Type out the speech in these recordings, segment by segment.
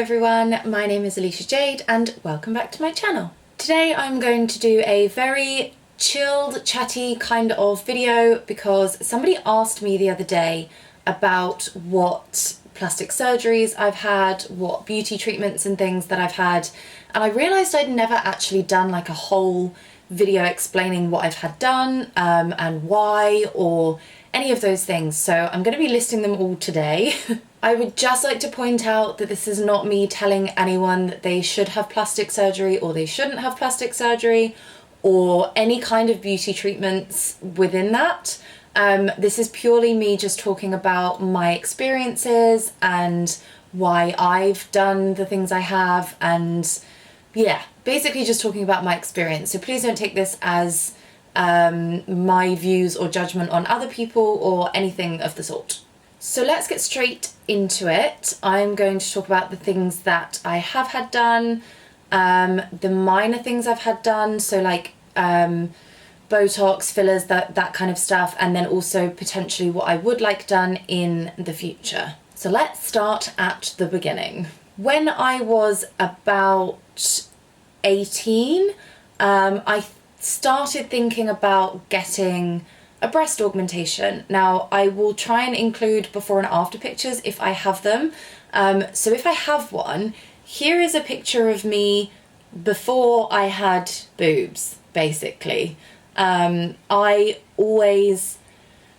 everyone, my name is Alicia Jade and welcome back to my channel. Today I'm going to do a very chilled, chatty kind of video because somebody asked me the other day about what plastic surgeries I've had, what beauty treatments and things that I've had, and I realised I'd never actually done like a whole video explaining what I've had done and why, or any of those things, so I'm going to be listing them all today. I would just like to point out that this is not me telling anyone that they should have plastic surgery or they shouldn't have plastic surgery or any kind of beauty treatments within that. This is purely me just talking about my experiences and why I've done the things I have, and yeah, basically just talking about my experience. So please don't take this as my views or judgment on other people or anything of the sort. So let's get straight into it. I'm going to talk about the things that I have had done, the minor things I've had done, so like Botox, fillers, that kind of stuff, and then also potentially what I would like done in the future. So let's start at the beginning. When I was about 18, I started thinking about getting a breast augmentation. Now, I will try and include before and after pictures if I have them. So if I have one, here is a picture of me before I had boobs, basically. I always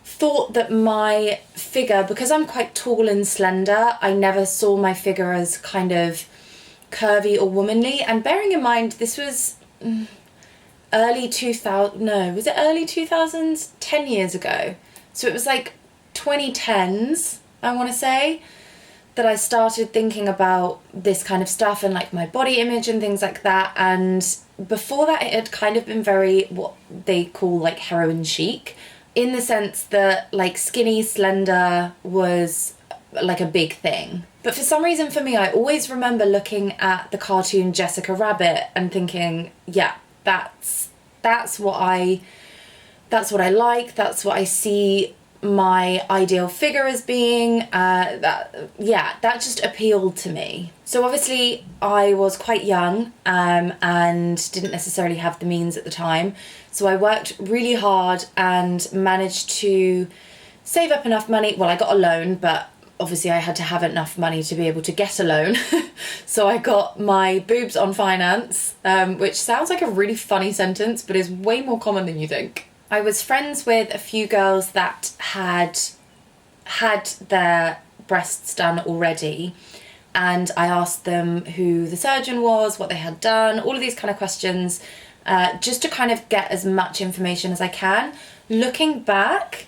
thought that my figure, because I'm quite tall and slender, I never saw my figure as kind of curvy or womanly. And bearing in mind, this was early 2000s? 10 years ago. So it was like 2010s, I want to say, that I started thinking about this kind of stuff and like my body image and things like that. And before that, it had kind of been very what they call like heroin chic, in the sense that like skinny, slender was like a big thing. But for some reason for me, I always remember looking at the cartoon Jessica Rabbit and thinking, yeah, that's what I like, that's what I see my ideal figure as being. That just appealed to me. So obviously I was quite young and didn't necessarily have the means at the time, so I worked really hard and managed to save up enough money. Well, I got a loan, but obviously I had to have enough money to be able to get a loan. So I got my boobs on finance, which sounds like a really funny sentence, but is way more common than you think. I was friends with a few girls that had their breasts done already, and I asked them who the surgeon was, what they had done, all of these kind of questions, just to kind of get as much information as I can. Looking back,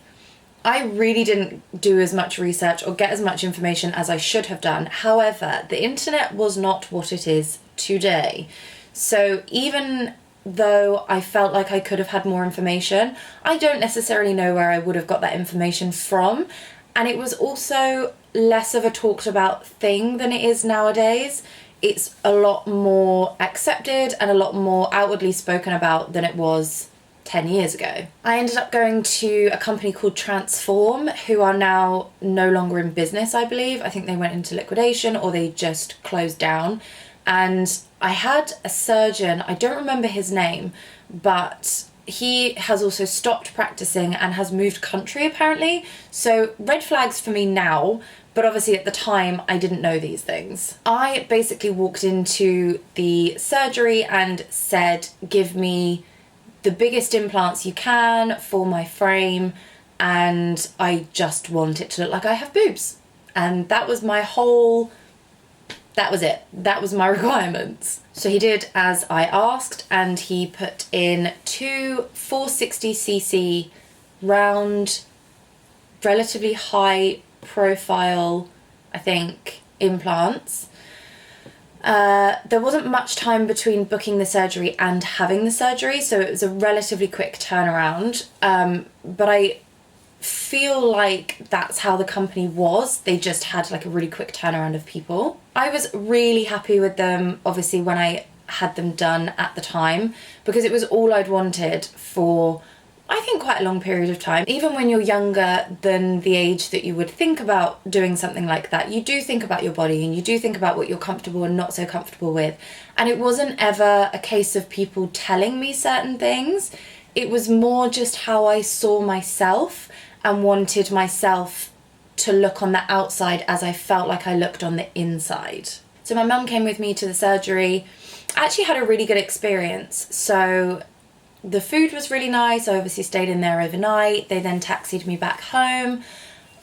I really didn't do as much research or get as much information as I should have done. However, the internet was not what it is today. So even though I felt like I could have had more information, I don't necessarily know where I would have got that information from. And it was also less of a talked about thing than it is nowadays. It's a lot more accepted and a lot more outwardly spoken about than it was 10 years ago. I ended up going to a company called Transform, who are now no longer in business, I believe. I think they went into liquidation or they just closed down. And I had a surgeon, I don't remember his name, but he has also stopped practicing and has moved country apparently. So red flags for me now, but obviously at the time I didn't know these things. I basically walked into the surgery and said, give me the biggest implants you can for my frame, and I just want it to look like I have boobs. And that was my whole, that was it. That was my requirements. So he did as I asked, and he put in 2 460cc round, relatively high profile, I think, implants. There wasn't much time between booking the surgery and having the surgery, so it was a relatively quick turnaround. But I feel like that's how the company was. They just had like a really quick turnaround of people. I was really happy with them, obviously, when I had them done at the time, because it was all I'd wanted for I think, quite a long period of time. Even when you're younger than the age that you would think about doing something like that, you do think about your body and you do think about what you're comfortable and not so comfortable with. And it wasn't ever a case of people telling me certain things. It was more just how I saw myself and wanted myself to look on the outside as I felt like I looked on the inside. So my mum came with me to the surgery. I actually had a really good experience. So the food was really nice. I obviously stayed in there overnight. They then taxied me back home.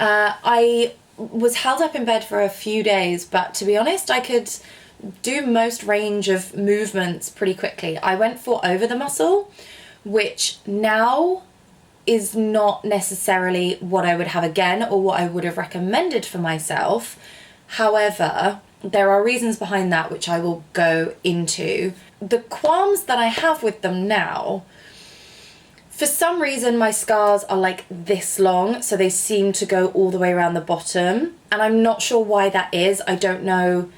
I was held up in bed for a few days, but to be honest, I could do most range of movements pretty quickly. I went for over the muscle, which now is not necessarily what I would have again or what I would have recommended for myself. However, there are reasons behind that which I will go into. The qualms that I have with them now, for some reason my scars are like this long, so they seem to go all the way around the bottom, and I'm not sure why that is. I don't know.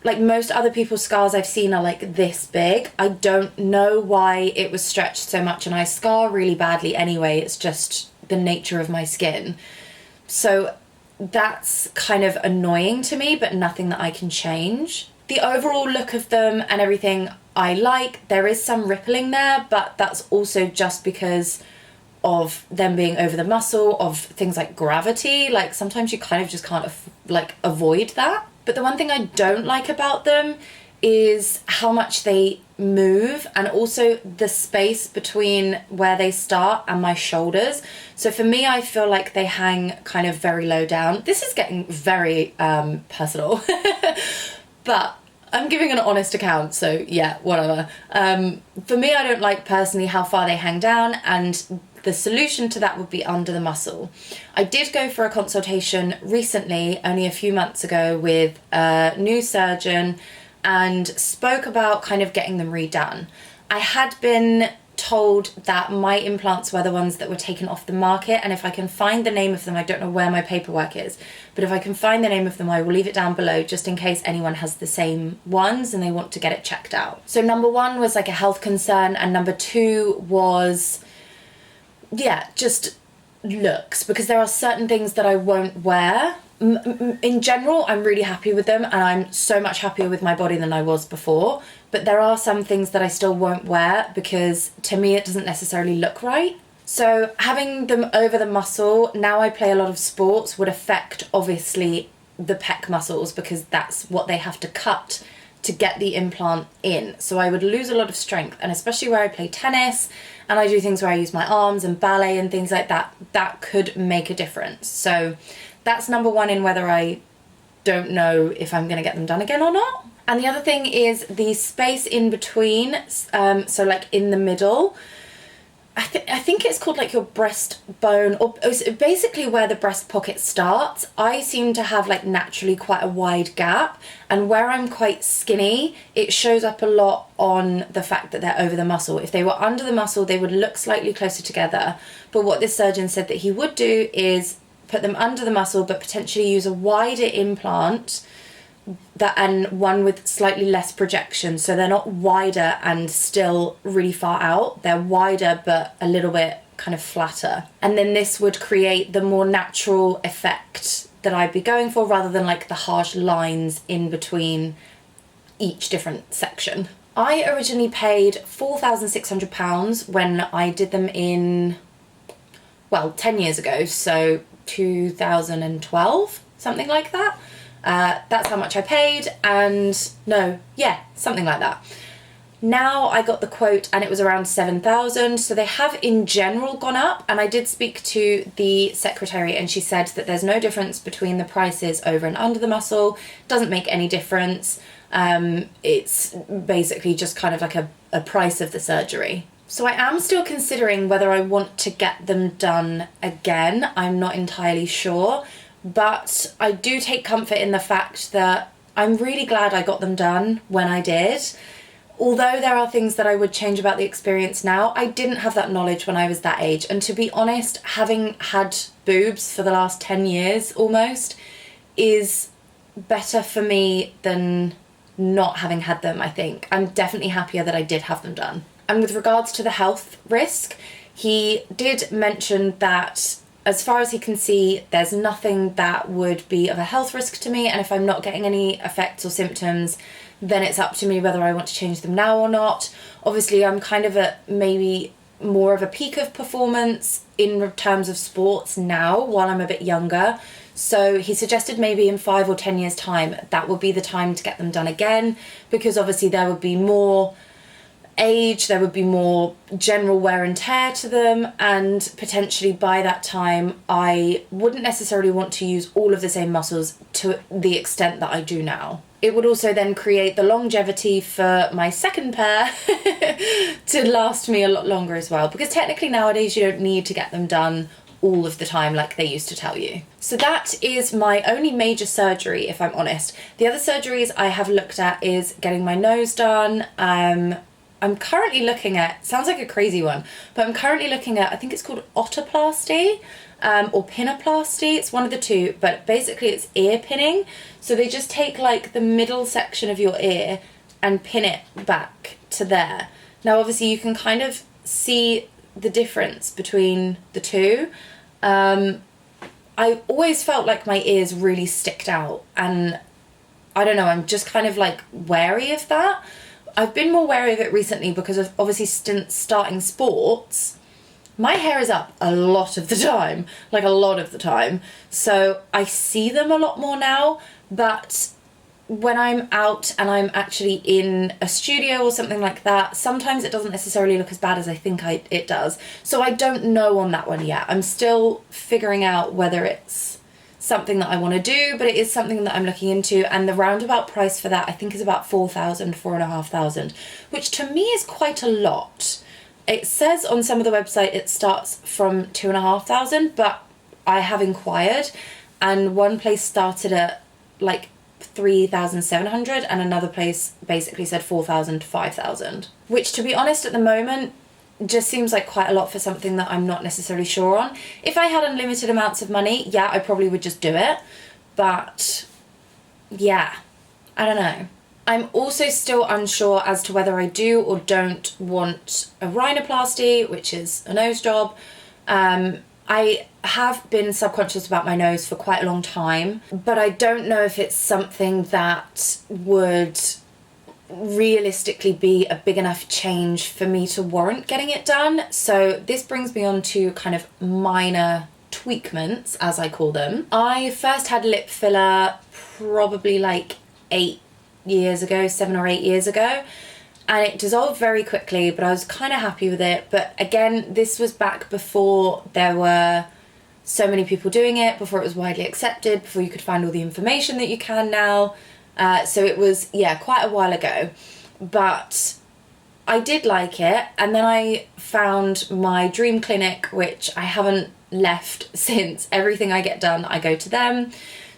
Like most other people's scars I've seen are like this big. I don't know why it was stretched so much, and I scar really badly anyway. It's just the nature of my skin. So that's kind of annoying to me, but nothing that I can change. The overall look of them and everything I like. There is some rippling there, but that's also just because of them being over the muscle, of things like gravity. Like sometimes you kind of just can't avoid that. But the one thing I don't like about them is how much they move, and also the space between where they start and my shoulders. So for me, I feel like they hang kind of very low down. This is getting very personal, but I'm giving an honest account, so yeah, whatever. For me, I don't like personally how far they hang down, and the solution to that would be under the muscle. I did go for a consultation recently, only a few months ago, with a new surgeon and spoke about kind of getting them redone. I had been told that my implants were the ones that were taken off the market, and if I can find the name of them, I don't know where my paperwork is, but if I can find the name of them, I will leave it down below just in case anyone has the same ones and they want to get it checked out. So number one was like a health concern, and number two was, yeah, just looks, because there are certain things that I won't wear. In general, I'm really happy with them, and I'm so much happier with my body than I was before, but there are some things that I still won't wear because to me it doesn't necessarily look right. So having them over the muscle, now I play a lot of sports, would affect obviously the pec muscles, because that's what they have to cut to get the implant in. So I would lose a lot of strength, and especially where I play tennis and I do things where I use my arms and ballet and things like that, that could make a difference. So that's number one in whether I don't know if I'm going to get them done again or not. And the other thing is the space in between, so like in the middle, I think it's called like your breastbone, or basically where the breast pocket starts. I seem to have like naturally quite a wide gap, and where I'm quite skinny, it shows up a lot on the fact that they're over the muscle. If they were under the muscle, they would look slightly closer together. But what this surgeon said that he would do is put them under the muscle, but potentially use a wider implant and one with slightly less projection, so they're not wider and still really far out, they're wider but a little bit kind of flatter, and then this would create the more natural effect that I'd be going for, rather than like the harsh lines in between each different section. I originally paid £4,600 when I did them in, well, 10 years ago, so 2012, something like that. That's how much I paid, and no, yeah, something like that. Now I got the quote and it was around 7,000, so they have in general gone up, and I did speak to the secretary and she said that there's no difference between the prices over and under the muscle, doesn't make any difference. It's basically just kind of like a price of the surgery. So I am still considering whether I want to get them done again. I'm not entirely sure. But I do take comfort in the fact that I'm really glad I got them done when I did. Although there are things that I would change about the experience now, I didn't have that knowledge when I was that age. And to be honest, having had boobs for the last 10 years almost is better for me than not having had them, I think. I'm definitely happier that I did have them done. And with regards to the health risk, He did mention that as far as he can see, there's nothing that would be of a health risk to me, and if I'm not getting any effects or symptoms, then it's up to me whether I want to change them now or not. Obviously, I'm kind of at maybe more of a peak of performance in terms of sports now while I'm a bit younger. So he suggested maybe in 5 or 10 years time, that would be the time to get them done again, because obviously there would be more age, there would be more general wear and tear to them, and potentially by that time I wouldn't necessarily want to use all of the same muscles to the extent that I do now. It would also then create the longevity for my second pair to last me a lot longer as well, because technically nowadays you don't need to get them done all of the time like they used to tell you. So that is my only major surgery, if I'm honest. The other surgeries I have looked at is getting my nose done. I'm currently looking at, sounds like a crazy one, but I'm currently looking at, I think it's called otoplasty or pinoplasty. It's one of the two, but basically it's ear pinning. So they just take like the middle section of your ear and pin it back to there. Now obviously you can kind of see the difference between the two. I always felt like my ears really sticked out, and I don't know, I'm just kind of like wary of that. I've been more wary of it recently because of obviously since starting sports, my hair is up a lot of the time, like a lot of the time. So I see them a lot more now, but when I'm out and I'm actually in a studio or something like that, sometimes it doesn't necessarily look as bad as I think it does. So I don't know on that one yet. I'm still figuring out whether it's something that I want to do, but it is something that I'm looking into, and the roundabout price for that I think is about 4,000, 4,500, which to me is quite a lot. It says on some of the website it starts from 2,500, but I have inquired and one place started at like 3,700 and another place basically said 4,000 to 5,000, which to be honest at the moment just seems like quite a lot for something that I'm not necessarily sure on. If I had unlimited amounts of money, yeah, I probably would just do it. But yeah, I don't know. I'm also still unsure as to whether I do or don't want a rhinoplasty, which is a nose job. I have been subconscious about my nose for quite a long time, but I don't know if it's something that would realistically be a big enough change for me to warrant getting it done. So this brings me on to kind of minor tweakments, as I call them. I first had lip filler probably like 7 or 8 years ago, and it dissolved very quickly, but I was kind of happy with it. But again, this was back before there were so many people doing it, before it was widely accepted, before you could find all the information that you can now. So it was, yeah, quite a while ago, but I did like it. And then I found my dream clinic, which I haven't left since. Everything I get done, I go to them.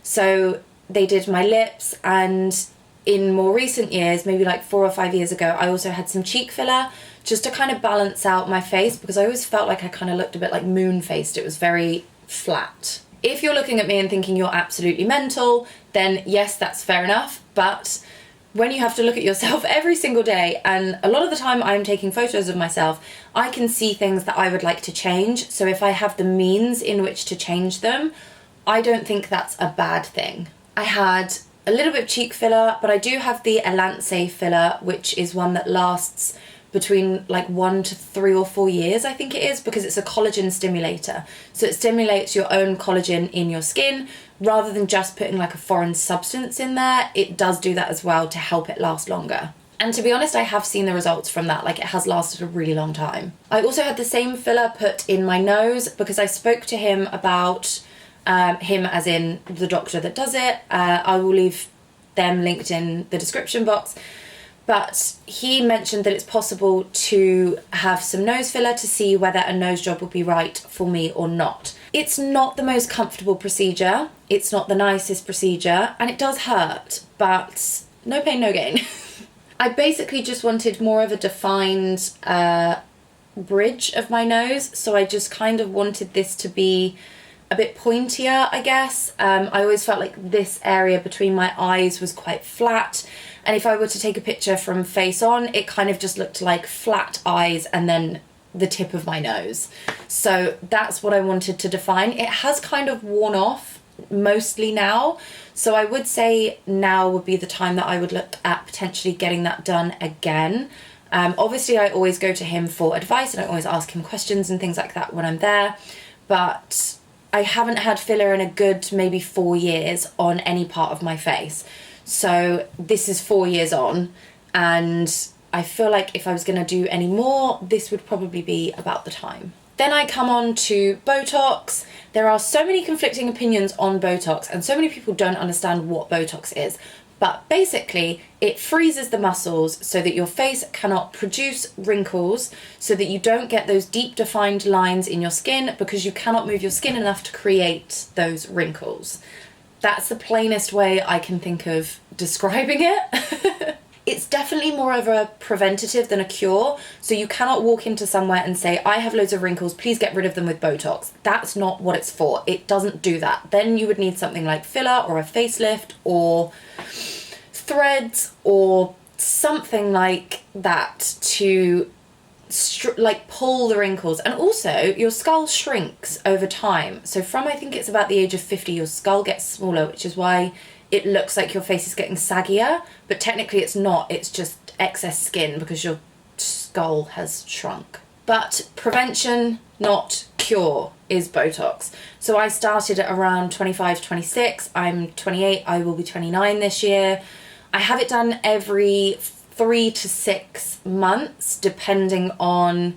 So they did my lips, and in more recent years, maybe like 4 or 5 years ago, I also had some cheek filler just to kind of balance out my face, because I always felt like I kind of looked a bit like moon-faced. It was very flat. If you're looking at me and thinking you're absolutely mental, then yes, that's fair enough. But when you have to look at yourself every single day, and a lot of the time I'm taking photos of myself, I can see things that I would like to change. So if I have the means in which to change them, I don't think that's a bad thing. I had a little bit of cheek filler, but I do have the Allergan C filler, which is one that lasts between like 1 to 3 or 4 years, I think it is, because it's a collagen stimulator. So it stimulates your own collagen in your skin rather than just putting like a foreign substance in there. It does do that as well to help it last longer. And to be honest, I have seen the results from that. Like, it has lasted a really long time. I also had the same filler put in my nose because I spoke to him about him as in the doctor that does it. I will leave them linked in the description box. But he mentioned that it's possible to have some nose filler to see whether a nose job would be right for me or not. It's not the most comfortable procedure. It's not the nicest procedure, and it does hurt, but no pain, no gain. I basically just wanted more of a defined bridge of my nose, so I just kind of wanted this to be a bit pointier, I guess. I always felt like this area between my eyes was quite flat, and if I were to take a picture from face on, it kind of just looked like flat eyes and then the tip of my nose. So that's what I wanted to define. It has kind of worn off mostly now. So I would say now would be the time that I would look at potentially getting that done again. Obviously I always go to him for advice and I always ask him questions and things like that when I'm there, but I haven't had filler in a good maybe 4 years on any part of my face. So this is 4 years on, and I feel like if I was going to do any more, this would probably be about the time. Then I come on to Botox. There are so many conflicting opinions on Botox, and so many people don't understand what Botox is. But basically, it freezes the muscles so that your face cannot produce wrinkles, so that you don't get those deep defined lines in your skin because you cannot move your skin enough to create those wrinkles. That's the plainest way I can think of describing it. It's definitely more of a preventative than a cure. So you cannot walk into somewhere and say, I have loads of wrinkles, please get rid of them with Botox. That's not what it's for. It doesn't do that. Then you would need something like filler or a facelift or threads or something like that to pull the wrinkles. And also your skull shrinks over time. So from, I think it's about the age of 50, your skull gets smaller, which is why it looks like your face is getting saggier, but technically it's not, it's just excess skin because your skull has shrunk. But prevention, not cure, is Botox. So I started at around 25, 26, I'm 28, I will be 29 this year. I have it done every 3 to 6 months, depending on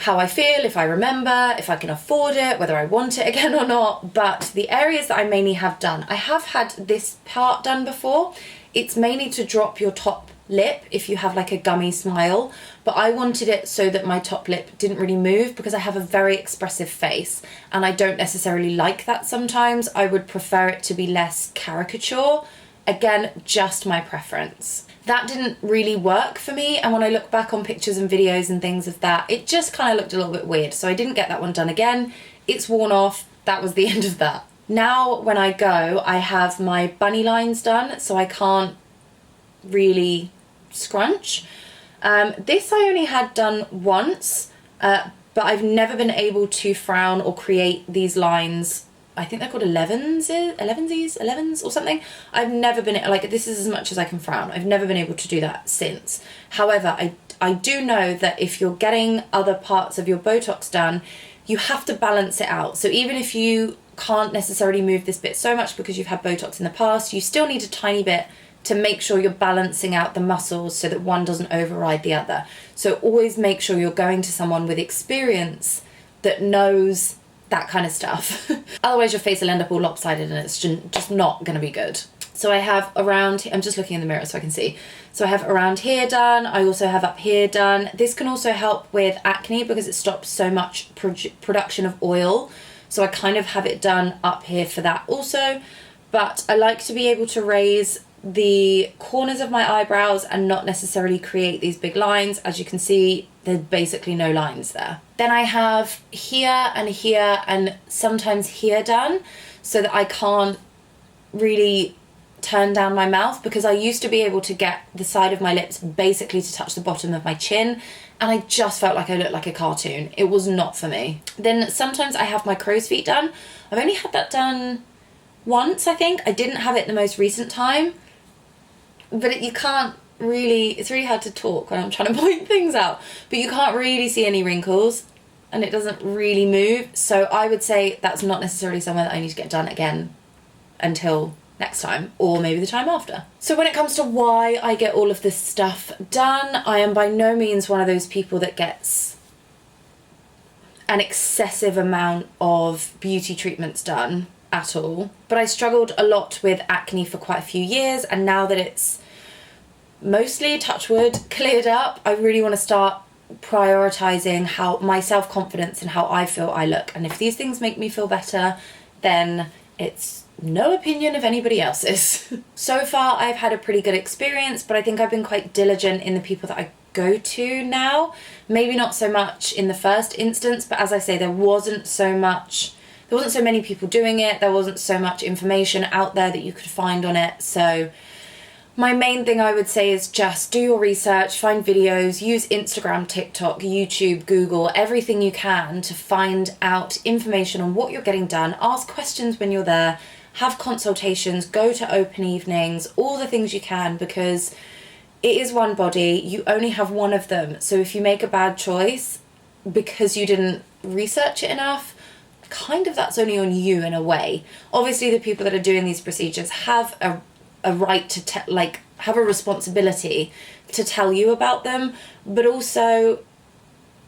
how I feel, if I remember, if I can afford it, whether I want it again or not. But the areas that I mainly have done, I have had this part done before. It's mainly to drop your top lip if you have like a gummy smile, but I wanted it so that my top lip didn't really move because I have a very expressive face and I don't necessarily like that sometimes. I would prefer it to be less caricature. Again, just my preference. That didn't really work for me, and when I look back on pictures and videos and things of that, it just kind of looked a little bit weird, so I didn't get that one done again. It's worn off. That was the end of that. Now when I go, I have my bunny lines done, so I can't really scrunch. This I only had done once, but I've never been able to frown or create these lines. I think they're called 11s or something. I've never been, like, this is as much as I can frown. I've never been able to do that since. However, I do know that if you're getting other parts of your Botox done, you have to balance it out. So even if you can't necessarily move this bit so much because you've had Botox in the past, you still need a tiny bit to make sure you're balancing out the muscles so that one doesn't override the other. So always make sure you're going to someone with experience that knows that kind of stuff. Otherwise your face will end up all lopsided and it's just not going to be good. So I have around, I'm just looking in the mirror so I can see. So I have around here done. I also have up here done. This can also help with acne because it stops so much production of oil. So I kind of have it done up here for that also. But I like to be able to raise the corners of my eyebrows and not necessarily create these big lines. As you can see, there's basically no lines there. Then I have here and sometimes here done so that I can't really turn down my mouth, because I used to be able to get the side of my lips basically to touch the bottom of my chin, and I just felt like I looked like a cartoon. It was not for me. Then sometimes I have my crow's feet done. I've only had that done once, I think. I didn't have it the most recent time, but you can't really, it's really hard to talk when I'm trying to point things out, but you can't really see any wrinkles and it doesn't really move. So I would say that's not necessarily somewhere that I need to get done again until next time, or maybe the time after. So when it comes to why I get all of this stuff done, I am by no means one of those people that gets an excessive amount of beauty treatments done at all. But I struggled a lot with acne for quite a few years, and now that it's mostly, touch wood, cleared up, I really want to start prioritizing how my self-confidence and how I feel I look. And if these things make me feel better, then it's no opinion of anybody else's. So far I've had a pretty good experience, but I think I've been quite diligent in the people that I go to now. Maybe not so much in the first instance, but as I say, there wasn't so many people doing it, there wasn't so much information out there that you could find on it. So My main thing I would say is just do your research, find videos, use Instagram, TikTok, YouTube, Google, everything you can to find out information on what you're getting done. Ask questions when you're there, have consultations, go to open evenings, all the things you can, because it is one body, you only have one of them. So if you make a bad choice because you didn't research it enough, kind of that's only on you in a way. Obviously the people that are doing these procedures have a right to have a responsibility to tell you about them, but also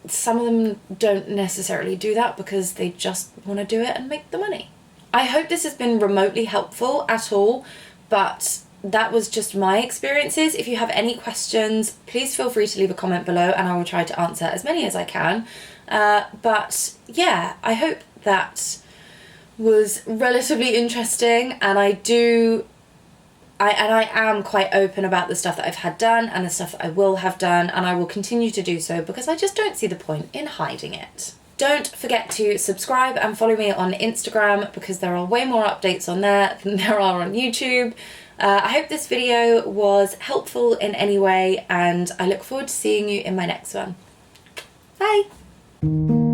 some of them don't necessarily do that because they just want to do it and make the money. I hope this has been remotely helpful at all, but that was just my experiences. If you have any questions, please feel free to leave a comment below and I will try to answer as many as I can. But yeah, I hope that was relatively interesting, and I am quite open about the stuff that I've had done and the stuff that I will have done, and I will continue to do so because I just don't see the point in hiding it. Don't forget to subscribe and follow me on Instagram because there are way more updates on there than there are on YouTube. I hope this video was helpful in any way, and I look forward to seeing you in my next one. Bye!